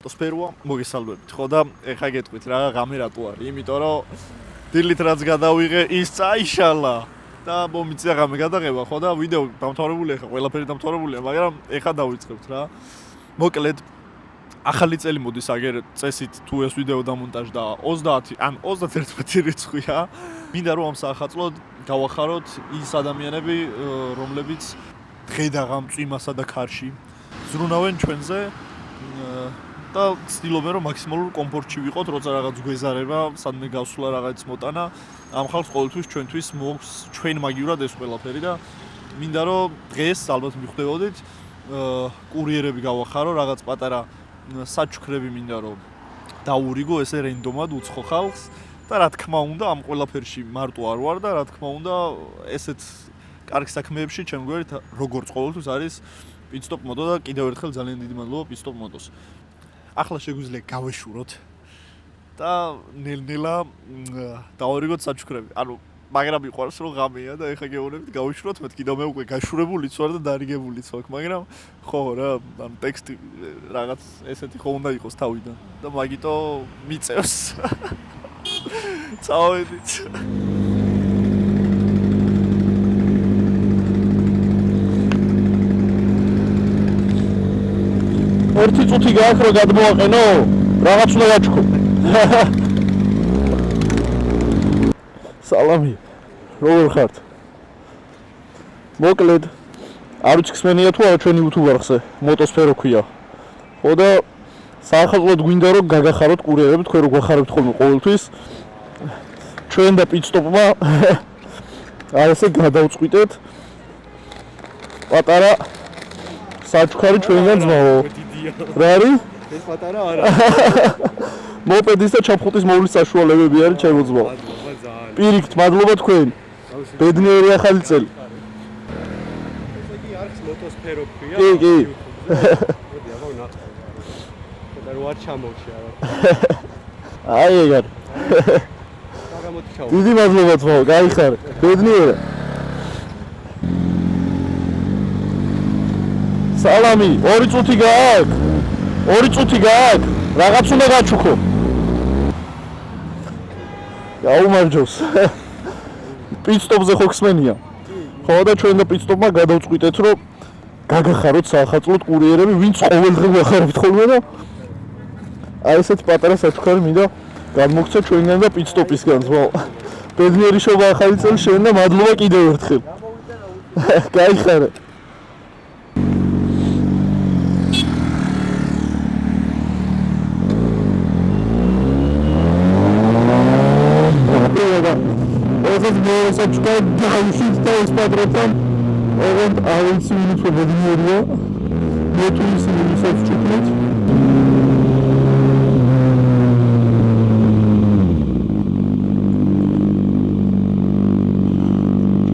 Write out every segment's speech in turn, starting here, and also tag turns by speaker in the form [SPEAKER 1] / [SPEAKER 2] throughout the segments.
[SPEAKER 1] სფეროა მოგესალმებით ხო და ეხა გეტყვით რა ღამე რატო არის იმიტომ რომ დილით რაც გადავიღე ის წაიშალა და მომიწია ღამე გადაღება ხო და ვიდეო დამთავრებული ეხა ყველაფერი დამთავრებულია მაგრამ ეხა დავიწყებთ რა მოკლედ ახალი წელი მოდის აგერ წესით თუ ეს ვიდეო დამონტაჟდა 30 ან 31 რიცხვია მინდა რომ ამ საახალწლოდ გავახაროთ ის ადამიანები რომლებიც დღე და ღამ წვიმასა და ქარში ზრუნავენ ჩვენზე და ცდილობენ რომ მაქსიმალურ კომფორტში ვიყოთ, როცა რაღაც გვეზარება, სადმე გავსვლა რაღაც მოტანა, ამ ხალხს ყოველთვის ჩვენთვის მოქვს ჩვენ მაგივრად ეს ყველაფერი და მინდა რომ დღეს ალბათ მიხვდებოდით, კურიერები გავახარო, რაღაც პატარა საჩუქრები მინდა რომ დაურიგო ესე რენდომად უცხო ხალხს და რა თქმა უნდა ამ ყველაფერში მარტო არ ვარ და რა თქმა უნდა ესეთ კარგ საქმეებში ჩემ გვერდით როგორც ყოველთვის არის პიტსტოპ მოდო და კიდევ ერთხელ ძალიან დიდი მადლობა პიტსტოპ მოდოს. ახლა შეგვიძლია გავეშუროთ და ნელ-ნელა დავარიგოთ საჩუქრები. ანუ მაგრამ მიყვარს რომ ღამეა და ეხა გეუბნებით გავეშუროთ, მე კიდევ მე უკვე გაშურებულიც ვარ და დარიგებულიც ვარ, მაგრამ ხო რა, ანუ ტექსტი რაღაც ესეთი ხო უნდა იყოს თავიდან და მაგიტო მიწევს. წავედით. ერთი წუთი გააქვს რომ გადმოვაყენო, რაღაც უნდა გაჩქო. სალამი. როგორ ხართ? მოკლედ არ ვიცი ხსმენია თუ არა ჩვენი YouTube-არხზე, მოტოსფერო ქვია. ხო და საახალწლოდ გვინდა რომ გაგახაროთ კურიერები, თქვენ რო გვახარებთ ხოლმე ყოველთვის. ჩვენ და პიტსტოპმა აი ესე გადავწყვიტეთ. პატარა საჩუქარი ჩვენგან ძმაო. რა არის?
[SPEAKER 2] ეს პატარა არა.
[SPEAKER 1] მოპედის და ჩაფხუტის მოვლის საშუალებები არის ჩემო ძმაო.
[SPEAKER 2] მადლობა ძალიან.
[SPEAKER 1] პირიქით, მადლობა თქვენ. ბედნიერი ახალი წელი.
[SPEAKER 2] ესე იგი არის მოტოსფერო ქვია.
[SPEAKER 1] კი.
[SPEAKER 2] მოდი აბა ვნახავ. და რო არ ჩამოვში არა.
[SPEAKER 1] აი ეგარ.
[SPEAKER 2] გამოდი ჩავა.
[SPEAKER 1] დიდი მადლობა ძმაო, გაიხარე. ბედნიერა. სალამი, 2 წუთი გააქვს. 2 წუთი გააქვს. რაღაც უნდა გაჩუქო. გაუმარჯოს. პიტსტოპზე ხო ხსმენია? ხო და ჩვენ და პიტსტოპმა გადავწყვიტეთ რომ გაგახაროთ საახალწლოდ კურიერები, ვინც ყოველდღე გვახარებთ ხოლმე და აი ესეთი პატარა საჩუქარი მინდა გამოგცა ჩვენგან და პიტსტოპისგან ძმაო. ბედნიერი შობა ახალი წელი შენ და მადლობა კიდევ ერთხელ. გაიხარე. საჩუქარი დავუშვით და ეს პატრონთან ოღონდ ავიცი ვინც ბედნიერია მე თუ ისინი ვისაც ჩუქნით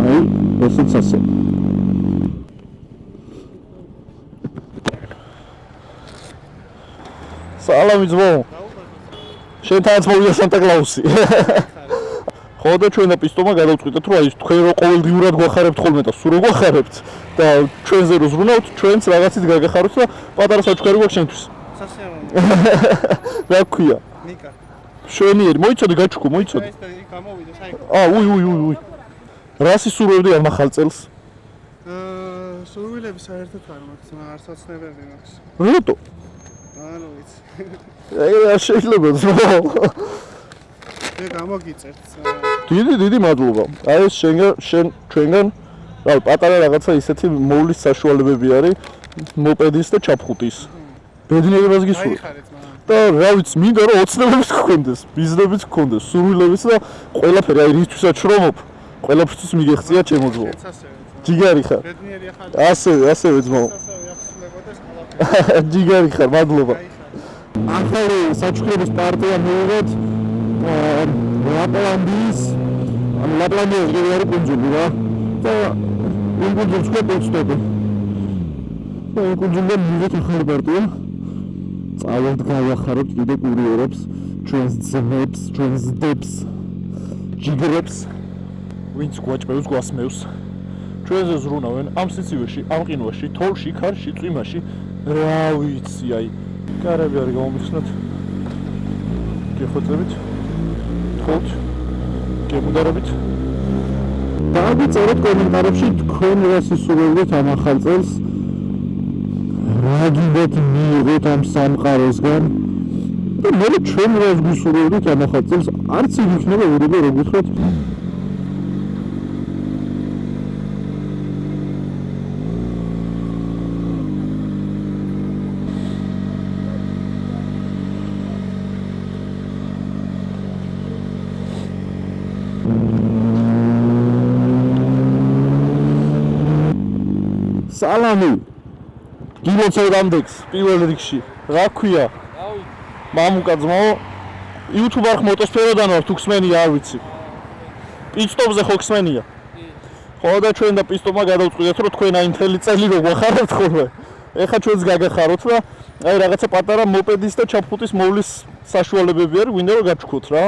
[SPEAKER 1] აი ესეც ასე სალამი ძმო შენთანაც მოვიდა სანტა კლაუსი ხო და ჩვენ და პისტომა გადავწყვიტეთ რომ აი თქვენ რო ყოველდღიურად გვახარებთ ხოლმე და სულ რო გვახარებთ და ჩვენზე რო ზრუნავთ ჩვენც რაღაცით გაგახაროთ და პატარა საჩუქარი გვაქვს შენთვის
[SPEAKER 2] სასიამოვნო
[SPEAKER 1] რა ქვია
[SPEAKER 2] ნიკა
[SPEAKER 1] შვენიერი მოიცოდე გაჩუქო მოიცოდე
[SPEAKER 2] ეს გამოვიდა საერთოდ
[SPEAKER 1] უი რა სისურვებდი ამ ახალ წელს
[SPEAKER 2] სურვილები საერთოდ არ მაქვს არც ოცნებები მაქვს
[SPEAKER 1] რატო
[SPEAKER 2] ანუ ვიცი
[SPEAKER 1] ეგ შეიძლება ძმო
[SPEAKER 2] მე გამოგიწერთ
[SPEAKER 1] დიდი მადლობა. აი ეს შენ ჩვენგან რა პატარა რაღაცა ისეთი მოვლის საშუალებები არის მოპედის და ჩაფხუტის. ბედნიერებას გისურვებ. და რა ვიცი, მინდა რომ ოცნებებიც გქონდეს, ბიზნესებიც გქონდეს, სურვილებიც და ყველაფერი აი რითვისაც შრომობ, ყველაფერთვის მიგეღწია ჩემო ძმაო. ჯიგარი ხარ.
[SPEAKER 2] ბედნიერი ახალი.
[SPEAKER 1] ასევე ძმაო. ჯიგარი ხარ, მადლობა. ახალი საჩუქრების პარტია მივიღეთ ლაპლანდიის გერი არის კუნძული რა და იმ კუნძულს ხო პიტსტოპი და იმ კუნძულიდან მივიღეთ ახალი პარტია წავედ გავახარებთ კიდე კურიერებს ჩვენს ძმებს, ჩვენს დებს ჯიგრებს ვინც გვაჭმევს, გვასმევს ჩვენზე ზრუნავენ ამ სიცივეში, ამ ყინვაში, თოვლში, ქარში, წვიმაში რა ვიცი აი კარები არის გამომიხსნათ. გეხოწებით. ხოლმე გემუდარებით.
[SPEAKER 3] დააწერეთ კომენტარებში თქვენ რას ისურვებთ ამ ახალ წელს. რა გინდათ მიიღოთ ამ სამყაროსგან? და მე ჩვენ რას გისურვებთ ამ ახალ წელს? არც იქ იქნება ვერიდე რო გითხრათ. სალამი გილოცოდამდექს პირველ რიგში რა ქვია მამუკა ძმაო YouTube არხ მოტოსფეროდან ვარ თუ ხსმენია არ ვიცი პიტსტოპზე ხო ხსმენია ხო და ჩვენ და პიტსტოპმა გადავწყვიტეთ რომ თქვენ აი მთელი წელი რო გვახარებთ ხოლმე ეხა ჩვენს გაგახაროთ და აი რაღაცა პატარა მოპედის და ჩაფხუტის მოვლის საშუალებები არის გვინდა რომ გაჩქოთ რა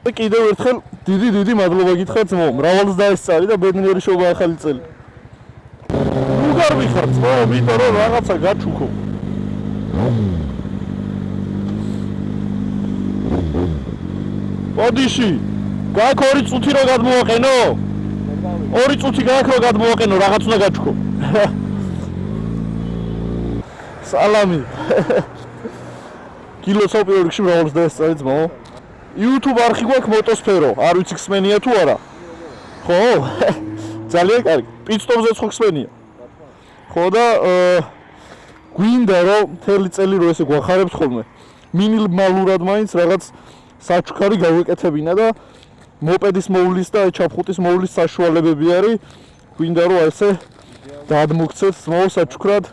[SPEAKER 3] და კიდევ ერთხელ დიდი მადლობა გითხრათ ძმაო მრავალს დაესწარი და ბედნიერი შობა ახალი წელი უგარ ვიხარ ძმაო იმიტომ რომ რაღაცა გაჩუქო ოდიში გაქვს 2 წუთი რო გადმოვაყენო 2 წუთი გაქვს რო გადმოვაყენო რაღაც უნდა გაჩუქო სალამი გილოცავ პირველ რიგში მრავალს დაესწარი ძმაო YouTube არხი გვაქვს მოტოსფერო არ ვიცი ხსმენია თუ არა ხო ძალიან კარგი პიტსტოპზეც ხო ხსმენია ხო და გვინდა რომ მთელი წელი რო ესე გვახარებთ ხოლმე მინიმალურად მაინც რაღაც საჩუქარი გავეკეთებინა და მოპედის მოვლის და ჩაფხუტის მოვლის საშუალებები არის გვინდა რომ ესე გადმოგცეთ ძმაო საჩუქრად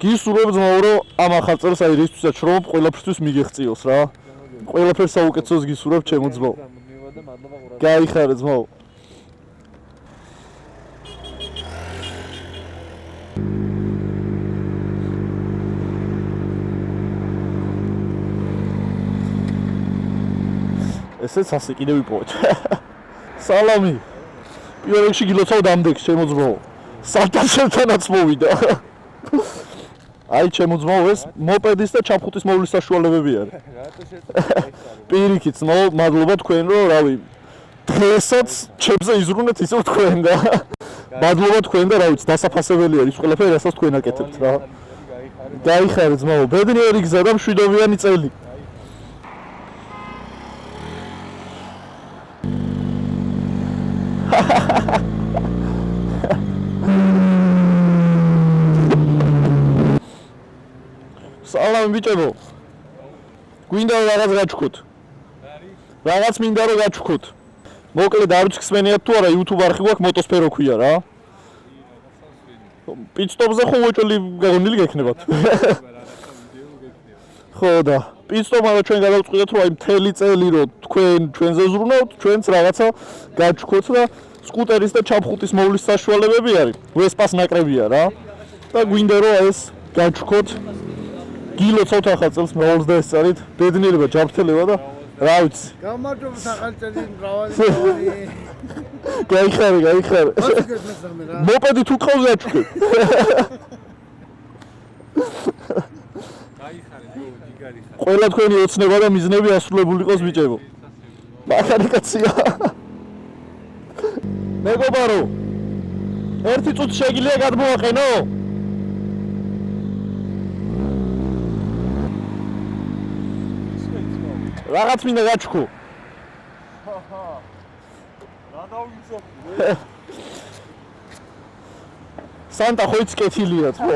[SPEAKER 3] გისურვებ ძმაო რომ ამ ახალ წელს აი რისთვისაც რომ ყველაფერთვის მიგეღწიოს რა ყველაფერს საუკეთესოს გისურვებ ჩემო ძმაო გაიხარე ძმაო ესეც ასე კიდე ვიპოვეთ. სალამი. პირველ რიგში გილოცავ დამდეგს ჩემო ძმაო. სათაშეთანაც მოვიდა. აი ჩემო ძმაო ეს მოპედის და ჩაფხუტის მოვლის საშუალებები არის.
[SPEAKER 2] რატო შეწყვეტე?
[SPEAKER 3] პირიქით ძმაო მადლობა თქვენ რომ რავი დღესაც ჩემზე იზრუნეთ ისე თქვენ და მადლობა თქვენ და რა ვიცი დასაფასებელი არის ყველაფერი რასაც თქვენ აკეთებთ რა. გაიხარე ძმაო ბედნიერი გზა და მშვიდობიანი წელი. სალამი ბიჭებო გვინდა რაღაც გაჩქოთ რაღაც მინდა რომ გაჩქოთ მოკლედ არ ვიცი ხსმენიათ თუ არა YouTube არხი გვაქვს მოტოსფერო ქვია რა პიტსტოპზე ხო უეჭველი გაგონილი გექნებათ ხო და პიტსტოპმა რომ ჩვენ გადავწყვიტეთ რომ აი მთელი წელი რომ თქვენ ჩვენზე ზრუნავთ ჩვენც რაღაცა გაჩქოთ და სკუტერის და ჩაფხუტის მოვლის საშუალებები არის ვესპას ნაკრებია რა და გვინდა რომ ეს გაჩქოთ გილოცავთ ახალ წელს მრავალს დაესწარით ბედნიერება ჯანმრთელება და რა ვიცი
[SPEAKER 4] გამარჯობა ახალ წელი მრავალი
[SPEAKER 3] გაიხარე მოპედი თუ ყავს გაჩქეთ ყველა თქვენი ოცნება და მიზნები ასრულებული იყოს ბიჭებო მახარიკაცია მეგობარო ერთი წუთი შეგიძლია გადმოვაყენო რაღაც მინდა გაჩქო
[SPEAKER 1] რა დავიცო
[SPEAKER 3] სანტა ხოიც კეთილია თქო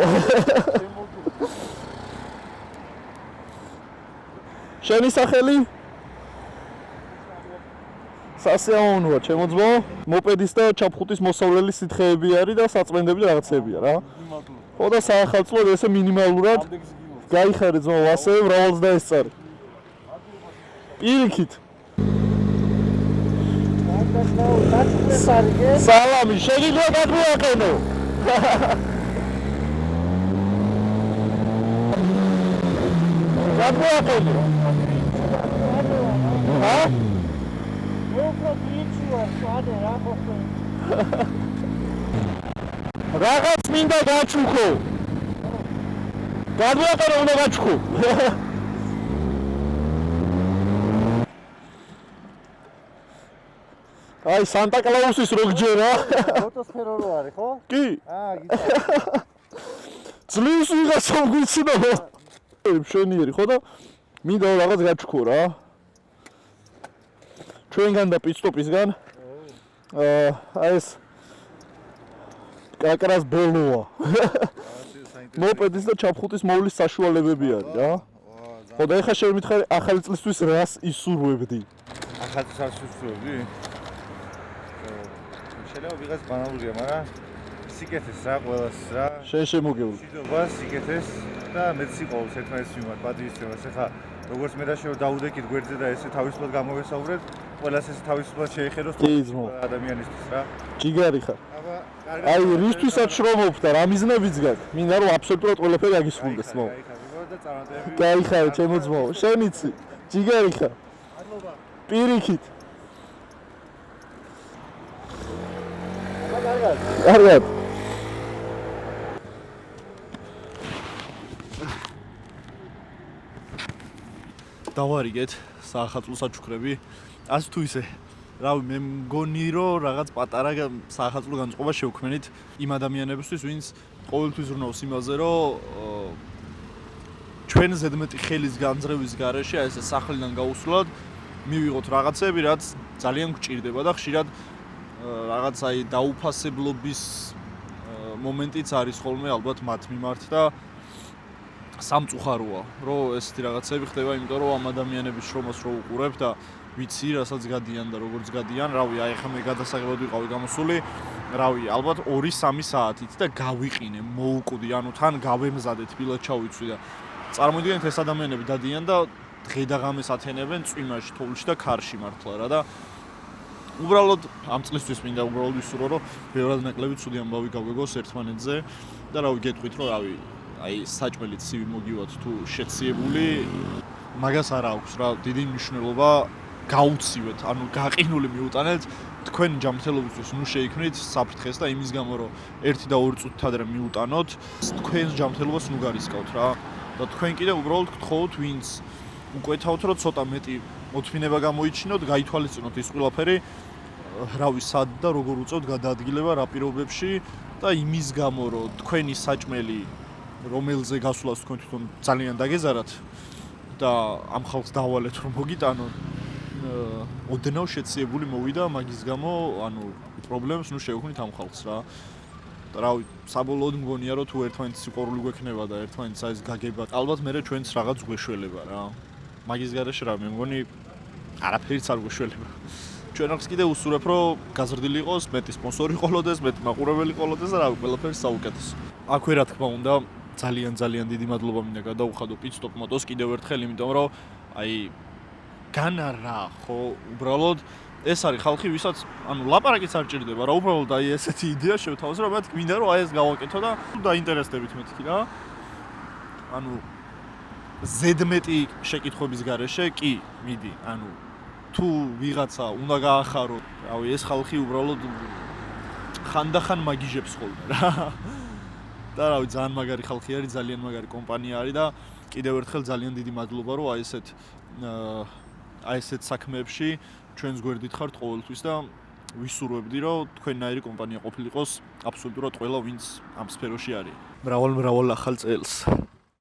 [SPEAKER 3] შენი სახელი სასიამოვნოა ჩემო ძმო მოპედის და ჩაფხუტის მოსავლელი სითხეები არის და საწმენდები და რაღაცებია რა ხო და საახალწლოდ ესე მინიმალურად გაიხარე ძმო ასე მრავალს დაესწარი პირიქით სალამი შეგიძლია გადმოვაყენო გადმოვაყენო ჰა? რაღაც მინდა გაჩუქო გადმოაყერო უნდა გაჩქო. აი სანტა კლაუსის როგჯერა.
[SPEAKER 4] ფოტოსფერო რო არის, ხო?
[SPEAKER 3] კი.
[SPEAKER 4] გიცი.
[SPEAKER 3] ძლივს ვიღაცა გვიცნო. მშვენიერი ხო და მინდა რაღაც გაჩქო რა. ჩვენგან და პიტსტოპისგან. აი ეს კაკრას ბოლოა. მოპედის და ჩაფხუტის მოვლის საშუალებები არის რა. ხო და ეხლა შემიძლია ახალი წლისთვის რას ისურვებდი?
[SPEAKER 5] ახალი წელს ვისურვებდი? შეიძლება ვიღაც ბანალურია, მაგრამ სიკეთეს რა ყველას რა.
[SPEAKER 3] შენ შემოგევლო.
[SPEAKER 5] მშვიდობა, სიკეთეს და მეც სიყვარულს ერთმანეთს მიმართ, პატრიოტიზმს. ეხლა როგორც მე და შენ დავუდექით გვერდზე და ესე თავისუფლად გამოვესაუბრეთ, ყველას ესე თავისუფლად შეეხედოს ადამიანისთვის რა.
[SPEAKER 3] ჯიგარი ხარ.
[SPEAKER 5] აბა, კარგად.
[SPEAKER 3] აი რისთვისაც შრომობ და რა მიზნებიც გაქვს? მინდა რომ აბსოლუტურად ყველაფერი აგისრულდეს მო.
[SPEAKER 5] და წარმატებები.
[SPEAKER 3] კაი ხარ, ჩემო ძმო. შენ იცი, ჯიგარი ხარ. პირიქით. კარგად.
[SPEAKER 1] დავარიგეთ საახალწლო საჩუქრები. ასე თუ ისე, რავი, მე მგონი რომ რაღაც პატარა საახალწლო განწყობა შევქმნით იმ ადამიანებისთვის, ვინც ყოველთვის ზრუნავს იმაზე, რომ ჩვენ ზედმეტი ხელის განძრევის გარეშე აი ესე სახლიდან გაუსვლად მივიღოთ რაღაცები, რაც ძალიან გვჭირდება და ხშირად რაღაც აი დაუფასებლობის მომენტიც არის ხოლმე ალბათ მათ მიმართ და სამწუხაროა, რომ ესეთი რაღაცები ხდება, იმიტომ რომ ამ ადამიანების შრომას რო უყურებ და ვიცი, რასაც გადიან და როგორც გადიან, რავი, აი ახლა მე გადასაღებად ვიყავი გამოსული, რავი, ალბათ 2-3 საათით და გავიყინე, მოუკვდი, ანუ თან გავემზადე თბილად ჩავიცვი და წარმოიდგინეთ ეს ადამიანები დადიან და დღე და ღამეს ათენებენ წვიმაში, თოვლში და ქარში მართლა რა და უბრალოდ ამ წლისთვის მინდა უბრალოდ ვისურვო, რომ ბევრად ნაკლები ცუდი ამბავი გავგეგოს ერთმანეთზე და რავი, გეტყვით, რომ რავი, აი საჭმელი ცივი მოგივათ თუ შეციებული, მაგას არ აქვს რა, დიდი მნიშვნელობა გაუცივეთ, ანუ გაყინული მიუტანეთ თქვენ ჯანმრთელობისთვის ნუ შეიქმნით საფრთხეს და იმის გამო რომ 1 და 2 წუთით ადრე მიუტანოთ, თქვენს ჯანმრთელობას ნუ გარისკავთ რა. და თქვენ კიდე უბრალოდ გთხოვთ, ვინც უკვეთავთ, რომ ცოტა მეტი მოთმინება გამოიჩინოთ, გაითვალისწინოთ ის ყველაფერი, რავი, სად და როგორ უწევთ გადაადგილება რა პირობებში და იმის გამო რომ თქვენი საჭმელი რომელზე გასვლას თქვენ თვითონ ძალიან დაგეზარათ და ამ ხალხს დავალეთ რომ მოგიტანონ ოდნავ შეციებული მოვიდა მაგის გამო ანუ პრობლემს ნუ შევქმნით ამ ხალხს რა და რავი საბოლოოდ მგონია რომ თუ ერთმანეთის სიყვარული გვექნება და ერთმანეთის აი ეს გაგება ალბათ მე ჩვენც რაღაც გვეშველება რა მაგის გარეშე რა მე მგონი არაფერიც არ გვეშველება ჩვენ აქვს კიდე უსურვებ რომ გაზრდილი იყოს მეტი სპონსორი ყოლოდეს მეტი მაყურებელი ყოლოდეს და რავი ყველაფერი საუკეთესო აქვე რა თქმა უნდა ძალიან დიდი მადლობა მინდა გადაუხადო პიტსტოპ მოტოს კიდევ ერთხელ იმიტომ რომ აი განა რა ხო უბრალოდ ეს არის ხალხი ვისაც ანუ ლაპარაკიც არ ჭირდება რა უბრალოდ აი ესეთი იდეა შევთავაზე რომ მათ გვინდა რომ აი ეს გავაკეთო და დაინტერესდებით მეთქი რა ანუ ზედმეტი შეკითხვების გარეშე კი მიდი ანუ თუ ვიღაცა უნდა გაახარო რავი ეს ხალხი უბრალოდ ხანდახან მაგიჟებს ხოლმე რა და რავი ძალიან მაგარი ხალხი არის ძალიან მაგარი კომპანია არის და კიდევ ერთხელ ძალიან დიდი მადლობა რომ აი ესეთ საქმეებში ჩვენს გვერდით ხართ ყოველთვის და ვისურვებდი რომ თქვენნაირი კომპანია ყოფილიყოს აბსოლუტურად ყველა ვინც ამ სფეროში არის მრავალ ახალ წელს